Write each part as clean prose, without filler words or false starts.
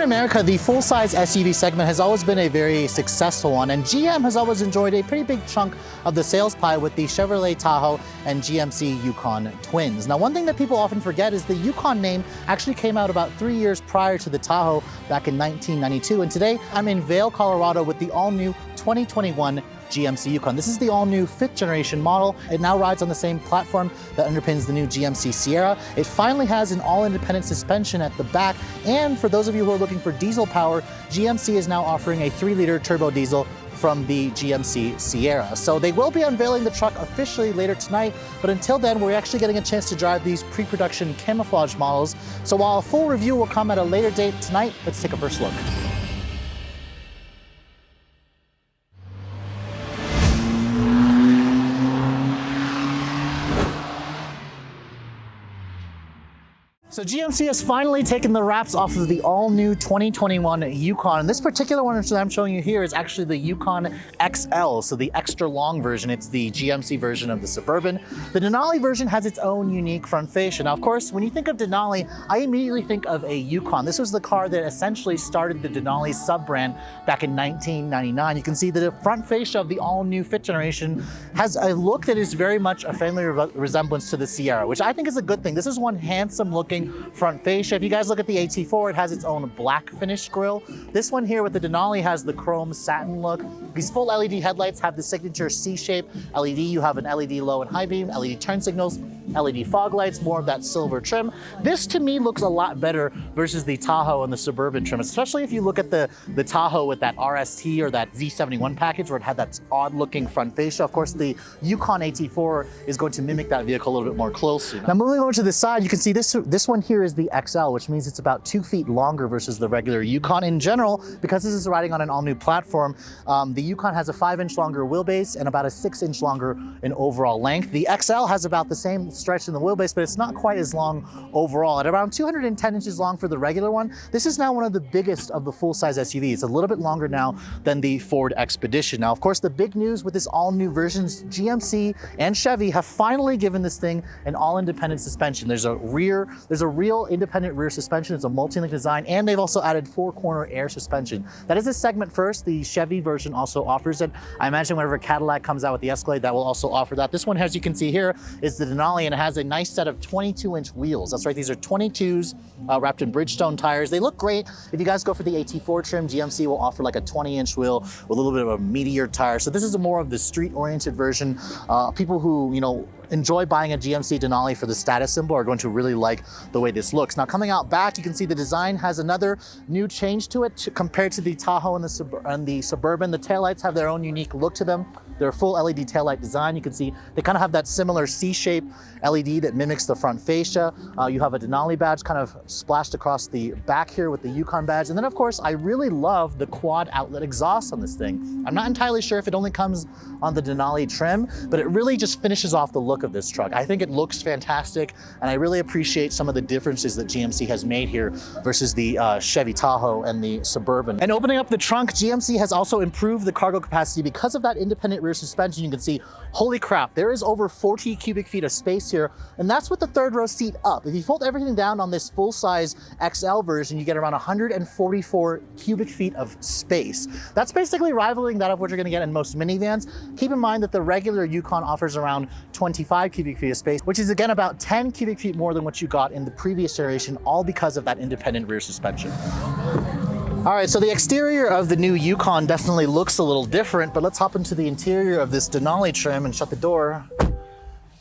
America, the full-size SUV segment has always been a very successful one, and GM has always enjoyed a pretty big chunk of the sales pie with the Chevrolet Tahoe and GMC Yukon twins. Now, one thing that people often forget is the Yukon name actually came out about 3 years prior to the Tahoe back in 1992, and today I'm in Vail, Colorado with the all-new 2021 GMC Yukon. This is the all-new 5th generation model. It now rides on the same platform that underpins the new GMC Sierra. It finally has an all-independent suspension at the back, and for those of you who are looking for diesel power, GMC is now offering a 3-liter turbo diesel from the GMC Sierra. So they will be unveiling the truck officially later tonight, but until then, we're actually getting a chance to drive these pre-production camouflage models. So while a full review will come at a later date tonight, let's take a first look. So GMC has finally taken the wraps off of the all-new 2021 Yukon. And this particular one that I'm showing you here is actually the Yukon XL, so the extra long version. It's the GMC version of the Suburban. The Denali version has its own unique front fascia. Now, of course, when you think of Denali, I immediately think of a Yukon. This was the car that essentially started the Denali sub-brand back in 1999. You can see that the front fascia of the all-new 5th generation has a look that is very much a family resemblance to the Sierra, which I think is a good thing. This is one handsome-looking front fascia. If you guys look at the AT4, it has its own black finish grille. This one here with the Denali has the chrome satin look. These full LED headlights have the signature C-shape LED. You have an LED low and high beam, LED turn signals, LED fog lights, more of that silver trim. This to me looks a lot better versus the Tahoe and the Suburban trim, especially if you look at the Tahoe with that RST or that Z71 package where it had that odd looking front fascia. Of course, the Yukon AT4 is going to mimic that vehicle a little bit more closely. Now moving over to the side, you can see this one here is the XL, which means it's about 2 feet longer versus the regular Yukon. In general, because this is riding on an all-new platform, the Yukon has a 5-inch longer wheelbase and about a 6-inch longer in overall length. The XL has about the same stretch in the wheelbase, but it's not quite as long overall. At around 210 inches long for the regular one, this is now one of the biggest of the full-size SUVs. It's a little bit longer now than the Ford Expedition. Now, of course, the big news with this all-new versions, GMC and Chevy have finally given this thing an all-independent suspension. There's a real independent rear suspension. It's a multi-link design, and they've also added 4-corner air suspension. That is a segment first. The Chevy version also offers it. I imagine whenever Cadillac comes out with the Escalade, that will also offer that. This one, as you can see here, is the Denali, and it has a nice set of 22-inch wheels. That's right, these are 22s wrapped in Bridgestone tires. They look great. If you guys go for the AT4 trim, GMC will offer like a 20-inch wheel with a little bit of a meatier tire. So this is more of the street-oriented version. People who, enjoy buying a GMC Denali for the status symbol are going to really like the way this looks. Now coming out back, you can see the design has another new change to it compared to the Tahoe and the Suburban. The taillights have their own unique look to them. They're a full LED taillight design. You can see they kind of have that similar C-shape LED that mimics the front fascia. You have a Denali badge kind of splashed across the back here with the Yukon badge. And then of course, I really love the quad outlet exhaust on this thing. I'm not entirely sure if it only comes on the Denali trim, but it really just finishes off the look of this truck. I think it looks fantastic, and I really appreciate some of the differences that GMC has made here versus the Chevy Tahoe and the Suburban. And opening up the trunk, GMC has also improved the cargo capacity because of that independent rear suspension. You can see, holy crap, there is over 40 cubic feet of space here, and that's with the 3rd row seat up. If you fold everything down on this full-size XL version, you get around 144 cubic feet of space. That's basically rivaling that of what you're gonna get in most minivans. Keep in mind that the regular Yukon offers around 25 cubic feet of space, which is again about 10 cubic feet more than what you got in the previous generation, all because of that independent rear suspension. All right, so the exterior of the new Yukon definitely looks a little different, but let's hop into the interior of this Denali trim and shut the door.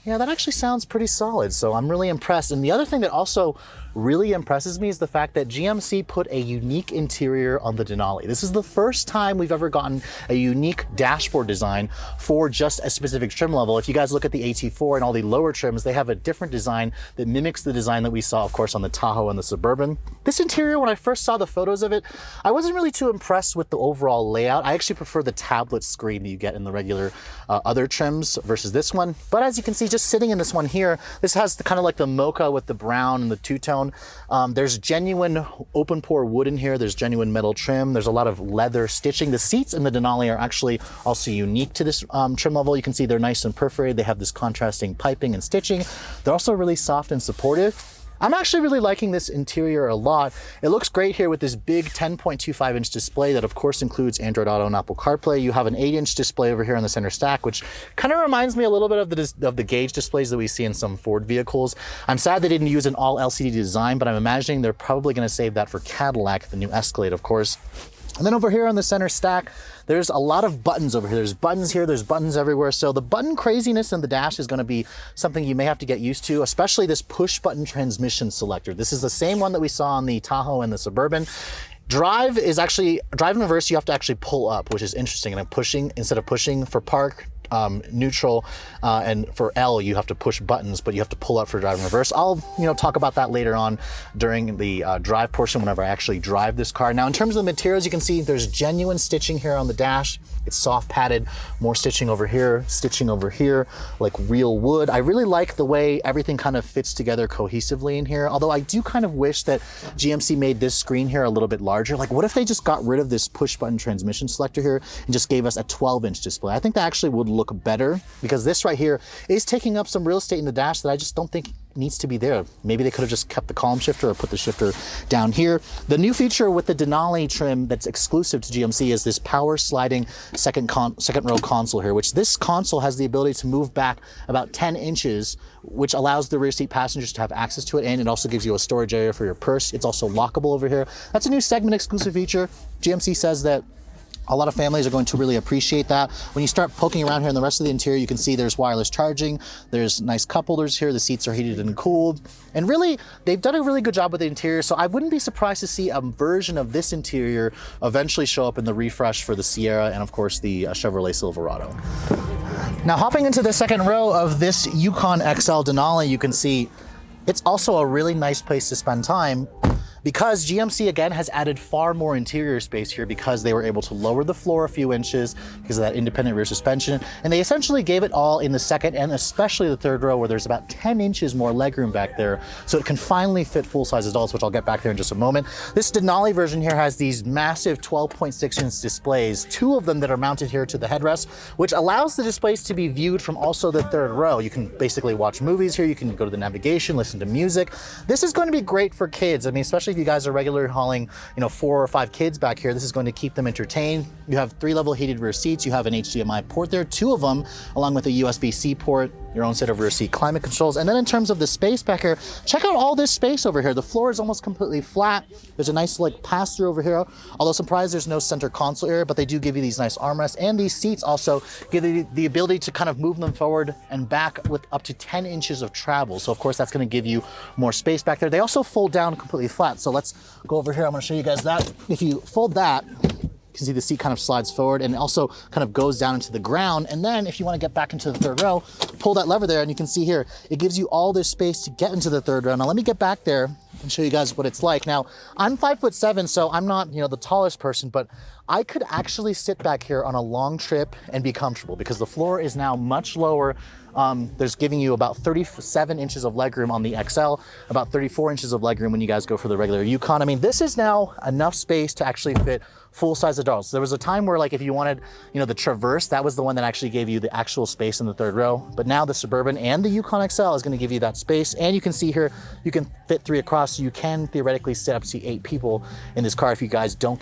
Yeah, that actually sounds pretty solid, so I'm really impressed. And the other thing that also really impresses me is the fact that GMC put a unique interior on the Denali. This is the first time we've ever gotten a unique dashboard design for just a specific trim level. If you guys look at the AT4 and all the lower trims, they have a different design that mimics the design that we saw, of course, on the Tahoe and the Suburban. This interior, when I first saw the photos of it, I wasn't really too impressed with the overall layout. I actually prefer the tablet screen that you get in the regular other trims versus this one. But as you can see, just sitting in this one here, this has the kind of like the mocha with the brown and the two-tone. There's genuine open pore wood in here. There's genuine metal trim. There's a lot of leather stitching. The seats in the Denali are actually also unique to this trim level. You can see they're nice and perforated. They have this contrasting piping and stitching. They're also really soft and supportive. I'm actually really liking this interior a lot. It looks great here with this big 10.25-inch display that of course includes Android Auto and Apple CarPlay. You have an 8-inch display over here on the center stack, which kind of reminds me a little bit of the gauge displays that we see in some Ford vehicles. I'm sad they didn't use an all LCD design, but I'm imagining they're probably going to save that for Cadillac, the new Escalade, of course. And then over here on the center stack, there's a lot of buttons over here. There's buttons here, there's buttons everywhere. So the button craziness in the dash is going to be something you may have to get used to, especially this push button transmission selector. This is the same one that we saw on the Tahoe and the Suburban. Drive and reverse, you have to actually pull up, which is interesting. And I'm pushing, instead of pushing for park, neutral, and for L you have to push buttons, but you have to pull up for drive and reverse. I'll talk about that later on during the drive portion whenever I actually drive this car. Now in terms of the materials, you can see there's genuine stitching here on the dash. It's soft padded, more stitching over here, like real wood. I really like the way everything kind of fits together cohesively in here, although I do kind of wish that GMC made this screen here a little bit larger. Like what if they just got rid of this push button transmission selector here and just gave us a 12-inch display? I think that actually would look better, because this right here is taking up some real estate in the dash that I just don't think needs to be there. Maybe they could have just kept the column shifter or put the shifter down here. The new feature with the Denali trim that's exclusive to GMC is this power sliding second row console here, which this console has the ability to move back about 10 inches, which allows the rear seat passengers to have access to it, and it also gives you a storage area for your purse. It's also lockable over here. That's a new segment exclusive feature. GMC says that a lot of families are going to really appreciate that. When you start poking around here in the rest of the interior, you can see there's wireless charging, there's nice cup holders here, the seats are heated and cooled, and really, they've done a really good job with the interior, so I wouldn't be surprised to see a version of this interior eventually show up in the refresh for the Sierra and of course the Chevrolet Silverado. Now hopping into the second row of this Yukon XL Denali, you can see it's also a really nice place to spend time, because GMC again has added far more interior space here because they were able to lower the floor a few inches because of that independent rear suspension, and they essentially gave it all in the second and especially the third row, where there's about 10 inches more legroom back there, so it can finally fit full-size adults, which I'll get back there in just a moment. This Denali version here has these massive 12.6-inch displays, 2 of them that are mounted here to the headrest, which allows the displays to be viewed from also the third row. You can basically watch movies here, you can go to the navigation, listen to music. This is going to be great for kids. I mean, especially if you guys are regularly hauling 4 or 5 kids back here, this is going to keep them entertained. You have 3-level heated rear seats, you have an HDMI port there, 2 of them, along with a USB-C port, your own set of rear seat climate controls. And then in terms of the space back here, check out all this space over here. The floor is almost completely flat. There's a nice pass-through over here. Although surprised there's no center console area, but they do give you these nice armrests, and these seats also give you the ability to kind of move them forward and back with up to 10 inches of travel. So of course that's going to give you more space back there. They also fold down completely flat. So let's go over here. I'm going to show you guys that. If you fold that, you can see the seat kind of slides forward and also kind of goes down into the ground. And then if you want to get back into the third row, pull that lever there and you can see here, it gives you all this space to get into the third row. Now let me get back there and show you guys what it's like. Now I'm 5'7", so I'm not, the tallest person, but I could actually sit back here on a long trip and be comfortable because the floor is now much lower. There's giving you about 37 inches of legroom on the XL, about 34 inches of legroom when you guys go for the regular Yukon. I mean, this is now enough space to actually fit full-size adults. There was a time where if you wanted, the Traverse, that was the one that actually gave you the actual space in the third row. But now the Suburban and the Yukon XL is going to give you that space. And you can see here, you can fit 3 across. So you can theoretically sit up to 8 people in this car if you guys don't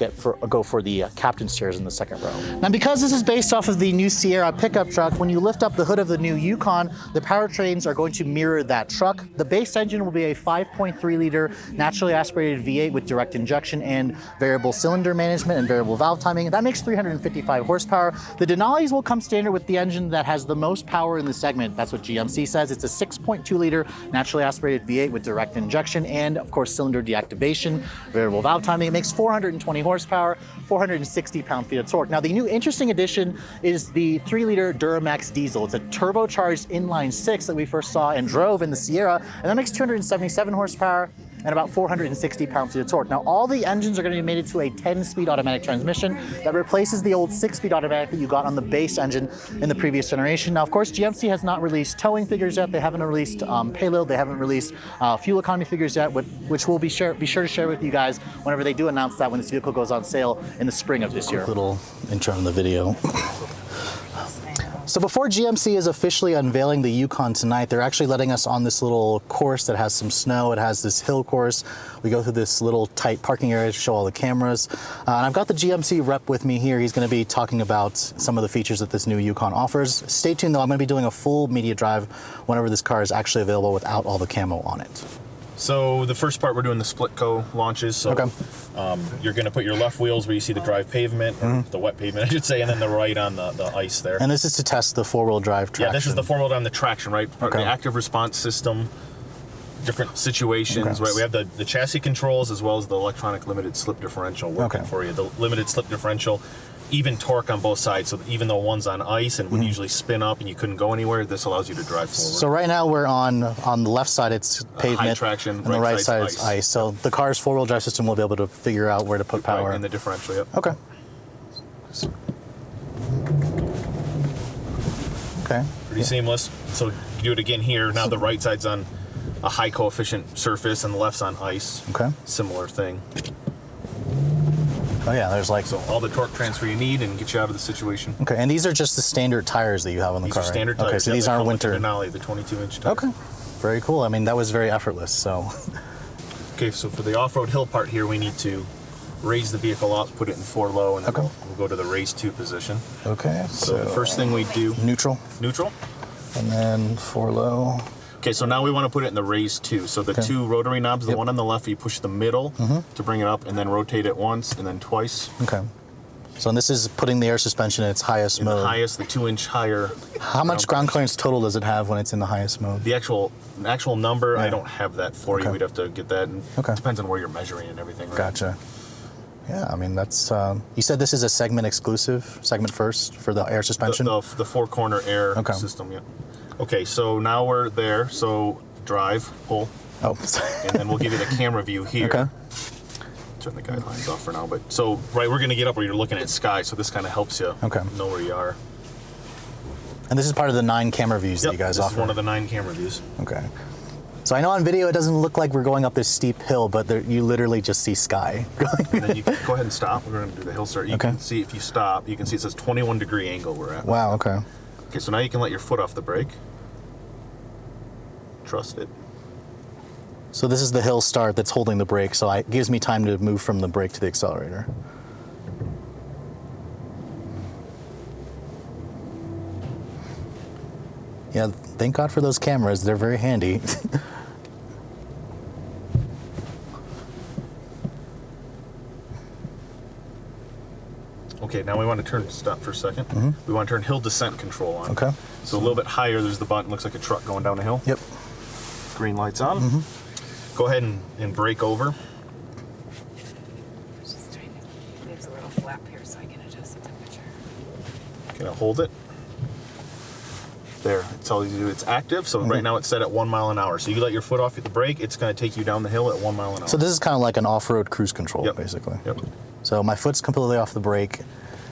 go for the captain's chairs in the second row. Now, because this is based off of the new Sierra pickup truck, when you lift up the hood of the new Yukon, the powertrains are going to mirror that truck. The base engine will be a 5.3-liter naturally aspirated V8 with direct injection and variable cylinder management and variable valve timing. That makes 355 horsepower. The Denalis will come standard with the engine that has the most power in the segment. That's what GMC says. It's a 6.2-liter naturally aspirated V8 with direct injection and, of course, cylinder deactivation, variable valve timing. It makes 420 horsepower, 460 pound-feet of torque. Now, the new interesting addition is the 3-liter Duramax diesel. It's a turbocharged inline 6 that we first saw and drove in the Sierra, and that makes 277 horsepower and about 460 pound-feet of torque. Now, all the engines are going to be mated to a 10-speed automatic transmission that replaces the old 6-speed automatic that you got on the base engine in the previous generation. Now, of course, GMC has not released towing figures yet. They haven't released payload. They haven't released fuel economy figures yet, which we'll be sure to share with you guys whenever they do announce that when this vehicle goes on sale in the spring of this year. Little intro in the video. So before GMC is officially unveiling the Yukon tonight, they're actually letting us on this little course that has some snow. It has this hill course. We go through this little tight parking area to show all the cameras. And I've got the GMC rep with me here. He's going to be talking about some of the features that this new Yukon offers. Stay tuned though, I'm going to be doing a full media drive whenever this car is actually available without all the camo on it. So the first part, we're doing the split-co launches. So you're going to put your left wheels where you see the dry pavement, or the wet pavement, I should say, and then the right on the ice there. And this is to test the four-wheel drive traction. Yeah, this is the four-wheel drive, the traction, right? The active response system, different situations, right? We have the chassis controls as well as the electronic limited slip differential working for you. The limited slip differential, even torque on both sides. So even though one's on ice and would usually spin up and you couldn't go anywhere, this allows you to drive forward. So right now we're on the left side, it's pavement. High traction, and the right side is ice. So the car's four-wheel drive system will be able to figure out where to put power. In the differential, yep. Okay. Okay. Pretty seamless. So you do it again here. Now the right side's on a high coefficient surface and the left's on ice. Okay. Similar thing. Oh yeah, there's like... So all the torque transfer you need and get you out of the situation. Okay, and these are just the standard tires that you have on the car, These are standard tires. Okay, so these aren't winter. Denali, the 22-inch tire. Okay, very cool. I mean, that was very effortless, so... Okay, so for the off-road hill part here, we need to raise the vehicle up, put it in 4 low, and then we'll go to the raise 2 position. Okay, so the first thing we do... Neutral. Neutral. And then 4 low. Okay, so now we want to put it in the raise 2. So the 2 rotary knobs, the one on the left, you push the middle to bring it up, and then rotate it once, and then twice. Okay. So this is putting the air suspension in its highest mode. The highest, the 2-inch higher. How much ground clearance total does it have when it's in the highest mode? The actual number, I don't have that for you. We'd have to get that. And it depends on where you're measuring and everything. Right? Gotcha. Yeah, I mean, that's... you said this is a segment exclusive, segment first for the air suspension? The 4-corner air system, yeah. Okay, so now we're there. So drive, pull. Oh, and then we'll give you the camera view here. Okay. Turn the guidelines off for now. But so, right, we're going to get up where you're looking at sky, so this kind of helps you know where you are. And this is part of the 9 camera views that you guys offer? This is one of the 9 camera views. Okay. So I know on video it doesn't look like we're going up this steep hill, but you literally just see sky. And then you can go ahead and stop. We're going to do the hill start. You can see, if you stop, you can see it says 21-degree angle we're at. Wow, okay. Okay, so now you can let your foot off the brake. Trust it. So this is the hill start that's holding the brake, so it gives me time to move from the brake to the accelerator. Yeah, thank God for those cameras. They're very handy. Okay, now we want to stop for a second. We want to turn hill descent control on. Okay. So a little bit higher, there's the button, looks like a truck going down a hill. Yep. Green light's on. Go ahead and brake over. Just trying to, there's a little flap here so I can adjust the temperature. Gonna hold it. There, it tells you it's active, so right now it's set at 1 mile an hour. So you let your foot off at the brake, it's gonna take you down the hill at 1 mile an hour. So this is kind of like an off-road cruise control, basically. Yep. So my foot's completely off the brake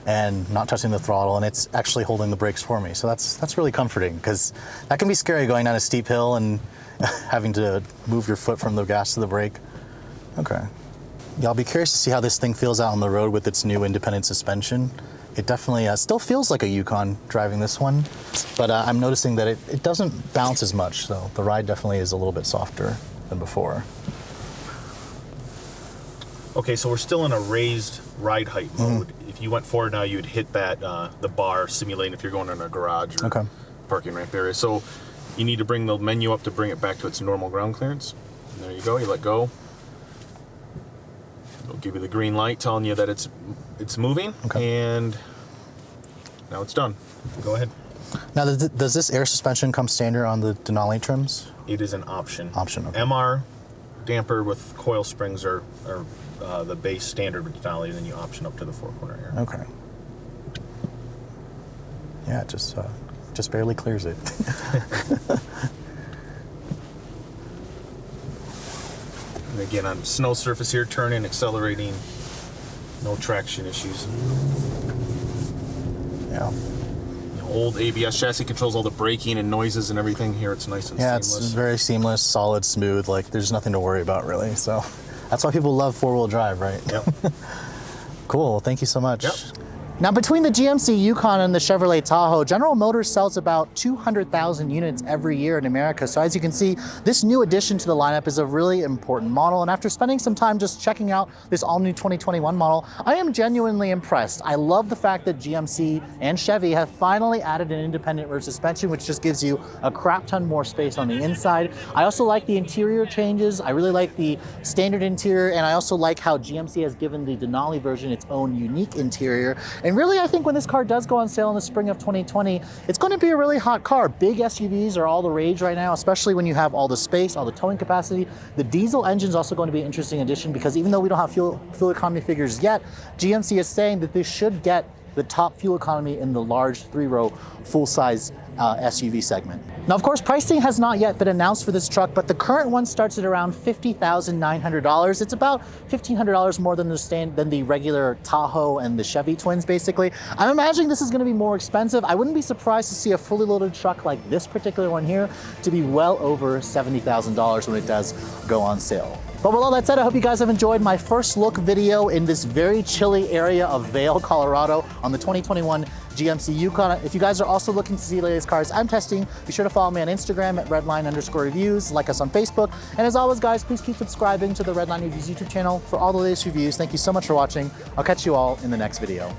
and not touching the throttle, and it's actually holding the brakes for me. So that's really comforting, because that can be scary going down a steep hill and having to move your foot from the gas to the brake. Okay. Yeah, I'll be curious to see how this thing feels out on the road with its new independent suspension. It definitely still feels like a Yukon driving this one, but I'm noticing that it doesn't bounce as much, so the ride definitely is a little bit softer than before. Okay, so we're still in a raised ride height mode. If you went forward now, you'd hit that the bar simulating if you're going in a garage or parking ramp area. So you need to bring the menu up to bring it back to its normal ground clearance. And there you go, you let go. It'll give you the green light telling you that it's moving, and now it's done. Go ahead. Now, does this air suspension come standard on the Denali trims? It is an option. Option, okay. MR damper with coil springs are the base standard with Denali, and then you option up to the 4-corner air. Okay. Yeah, it just barely clears it. And again, on snow surface here, turning, accelerating, no traction issues. Yeah. Old ABS chassis controls all the braking and noises and everything. Here it's nice and seamless. It's very seamless, solid, smooth. Like, there's nothing to worry about, really. So that's why people love 4-wheel drive, right? Yep. Cool. Thank you so much. Yep. Now, between the GMC Yukon and the Chevrolet Tahoe, General Motors sells about 200,000 units every year in America. So as you can see, this new addition to the lineup is a really important model. And after spending some time just checking out this all-new 2021 model, I am genuinely impressed. I love the fact that GMC and Chevy have finally added an independent rear suspension, which just gives you a crap ton more space on the inside. I also like the interior changes. I really like the standard interior, and I also like how GMC has given the Denali version its own unique interior. And really, I think when this car does go on sale in the spring of 2020, it's going to be a really hot car. Big SUVs are all the rage right now, especially when you have all the space, all the towing capacity. The diesel engine is also going to be an interesting addition because even though we don't have fuel economy figures yet, GMC is saying that this should get the top fuel economy in the large 3-row full-size SUV segment. Now, of course, pricing has not yet been announced for this truck, but the current one starts at around $50,900. It's about $1,500 more than the regular Tahoe and the Chevy twins, basically. I'm imagining this is going to be more expensive. I wouldn't be surprised to see a fully loaded truck like this particular one here to be well over $70,000 when it does go on sale. But with all that said, I hope you guys have enjoyed my first look video in this very chilly area of Vail, Colorado on the 2021 GMC Yukon. If you guys are also looking to see the latest cars I'm testing, be sure to follow me on Instagram at Redline_reviews, like us on Facebook. And as always, guys, please keep subscribing to the Redline Reviews YouTube channel for all the latest reviews. Thank you so much for watching. I'll catch you all in the next video.